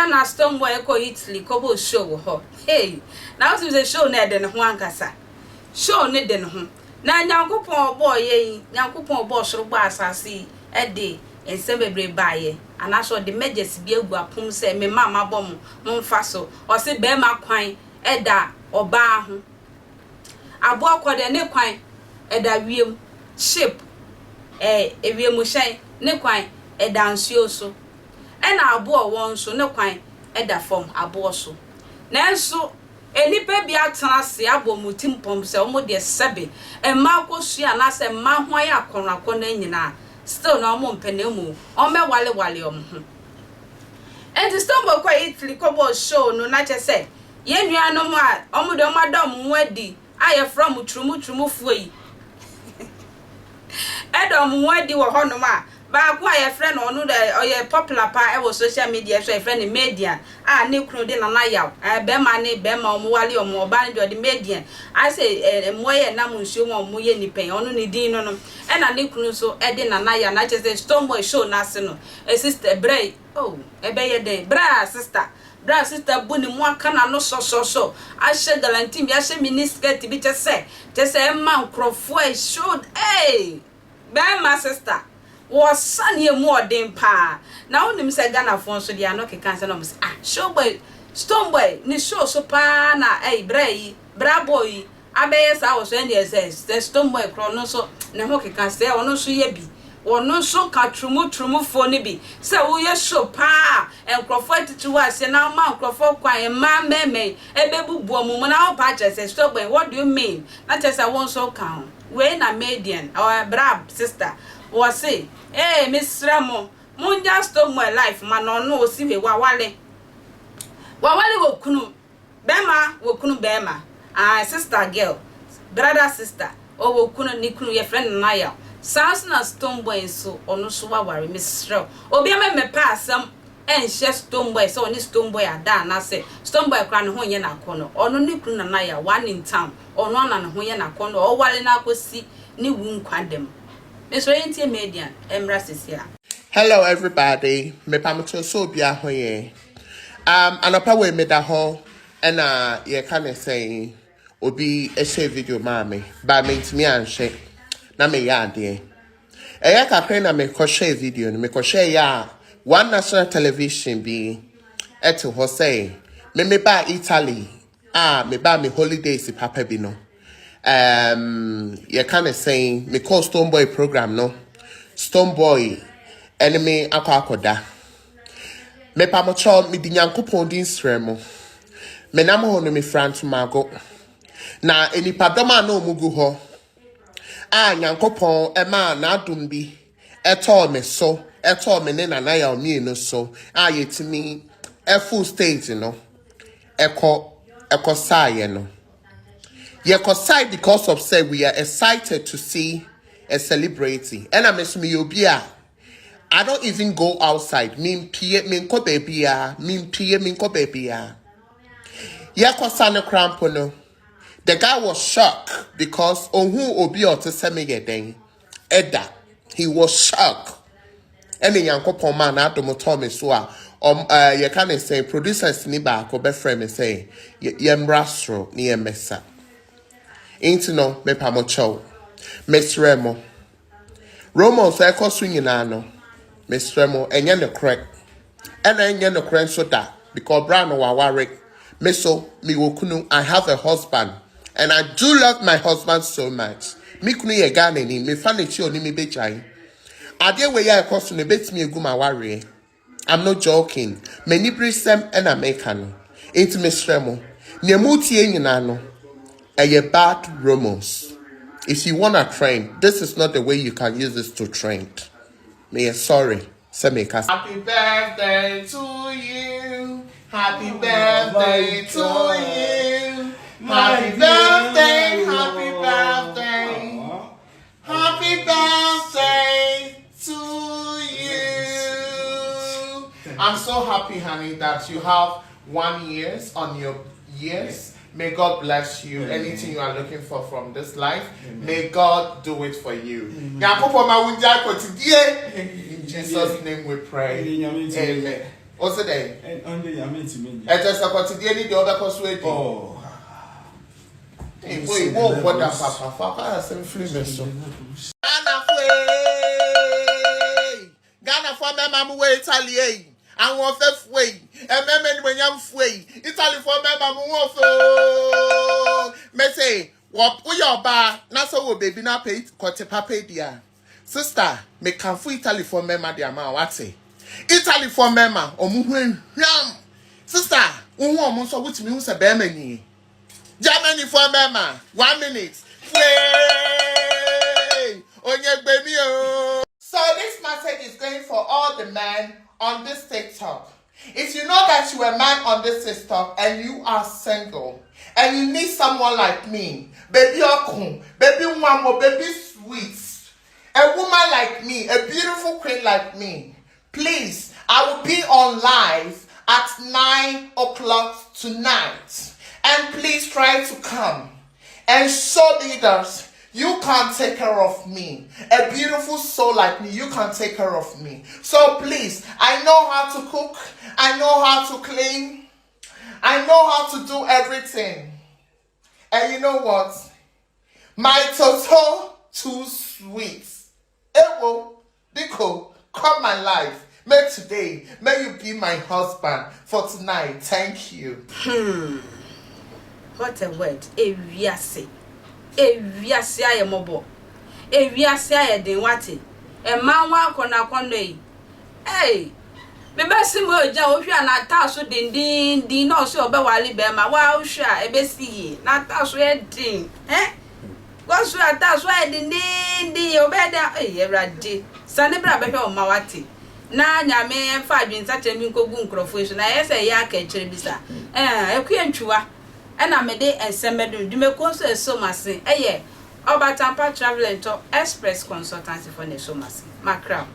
na Stonebwoy ko Italy ko show ho. Hey, now it was a show na de ne ho ankasa. Show ne de ne ho. Na Nyankopon boy ye, Nyankopon bo soro bo asase e de ense bebre baaye. Anaso de mejes bi agu apom se me mama bom mo mfa so. O se be ma kwan e da oba ho. Abo akode ne kwan e da wiem ship ewiem hyen ne kwan e da nsuo so. Ena abo won so ne kwan e da fom abo so. Nanso enipa bi atena se abo mutim pom se omo de sebe emma akosua na se emma ho ya akonrako na nyina still na omo mpenemu ome wale ho. And Stonebwoy kwa Italy ko show no na che se ye nuanom a omo de omadom wadi aye from Trumu fuyi edom wadi wo honom a ba kwa ye friend onu de oye popular pa e wo social media so ye friend media ne kunu de na yaw be ma omo wale omo ba ne de media I say moye na munsuo mo ye nipen onu ne din no e na ne kunu so e de na yaw na che say Stonebwoy show na se no sister bray oh e be ye de bra sister buni mo aka na no so a she galantin bi a she mini skirt bi che say man crofo e show hey be my sister was sunny more than pa. Now him say Ghana phone so they are not cancer no say showboy Stonebwoy ni show so pa na bra boy abeyes I was when there says the Stonebwoy kro no so na ho cancer ono so ye bi ono so ka Trumu phone bi say wo ye show pa enkrofo titi ase na ma enkrofo kwan ma meme ebebubu omumu na ho pa che say Stonebwoy what do you mean na che say won so kan we na median our brab sister was say hey Miss Ramo munja Stonebwoy life man no o si we wawale wo kunu bema sister girl brother sister o wo kunu ni kunu ye friend na ya sans na Stonebwoy so onu so waware Miss Ramo obi me pa asam enhye Stonebwoy so oni Stonebwoy ada na say Stonebwoy kra ne ho ye na kono onu ni kunu na ya one in town onu na ne ho ye na kono o wale na akosi ni wu nkwadem. Media, hello everybody. Me pamoto so bia hoye. Anopa we me da ho na ye kan say obi e share video mami ba me ntimi anhwe na me ya ade. Eya kakre na me ko share video no me ko share ya one national television bi eto ho say me ba Italy me ba me holidays papa bi no. You kind of saying me call Stonebwoy program no Stonebwoy enemy akwakoda me pa mo cho me di Nyankopon din sremo me nam ho no me frant mago na enipadoma na omugu ho Nyankopon ma na adum bi eto me so eto me ne na ya omi no so yetimi full stage no eko saye no. You're excited because of say we are excited to see a celebrity. And I'm assuming I don't even go outside. Min ko baby. The guy was shocked because who obi ote seme yeden. Eda. He was shocked. And the Yankopon man adomo Thomas so you can say producers ni ba ko be friend me say yemrastro ni emesa. Ain't no me pamocho. Miss Remo. Romo so eko swinging no. Miss Remo enye no correct. And enye no correct so that because brand no waware. Me so mi wokunu I have a husband and I do love my husband so much. Me kunu ye Ghana ni me fa ne chi oni me bechai. Ade we ya eko so ne betimi egu ma ware. I'm not joking. Many brisem and American. Ain't Miss Remo. Nemuti nyina no. A bad romance. If you wanna train, this is not the way you can use this to train. Me sorry. Happy birthday to you. Happy birthday to you. Happy birthday, happy birthday. Happy birthday to you. I'm so happy, honey, that you have 1 year on your years. May God bless you. Amen. Anything you are looking for from this life, amen, may God do it for you. In Jesus' name we pray. Amen. What's the day? And only I mean to me. I just about to get the other cosway. Oh. Hey, boy, what that papa? Some flavors. Ghana for me, Mamma way, Italy. I want fifth way. And men when you're free. Italy for me, Mamma Wolf. Me say, what we your bar? Not so baby, not paid, got a papa dear. Sister, me come for Italy for me, madam. What say? Italy for mema or moving yam. Sister, woman, so which means a bemany. Germany for mema. 1 minute. Way! On your baby. So this message is going for all the men on this TikTok. If you know that you are a man on this TikTok and you are single and you need someone like me, baby okun, baby wamo, baby sweet, a woman like me, a beautiful queen like me, please, I will be on live at 9 o'clock tonight. And please try to come and show leaders you can't take care of me. A beautiful soul like me, you can't take care of me. So please, I know how to cook. I know how to clean. I know how to do everything. And you know what? My Toto too sweet. Ewo, Diko, come my life. May today, may you be my husband for tonight. Thank you. What a word. Eviase aye mobo. Eviase aye den wate. E man wa kona yi. Hey. Me be simu oja wo hwa na ta so din na so obe wale be ma wa hwa e be si na ta so e din. Go so ta so e din obe da Ewrade. Sane bra be hwa o ma wate. Na nyame emfa adwinsa temi nkogu nkrofo so na yese ya aka kire bisa ekuyantwa na mede ensemedum dumeko so esomase obatampa travel to express consultancy for ne somase makra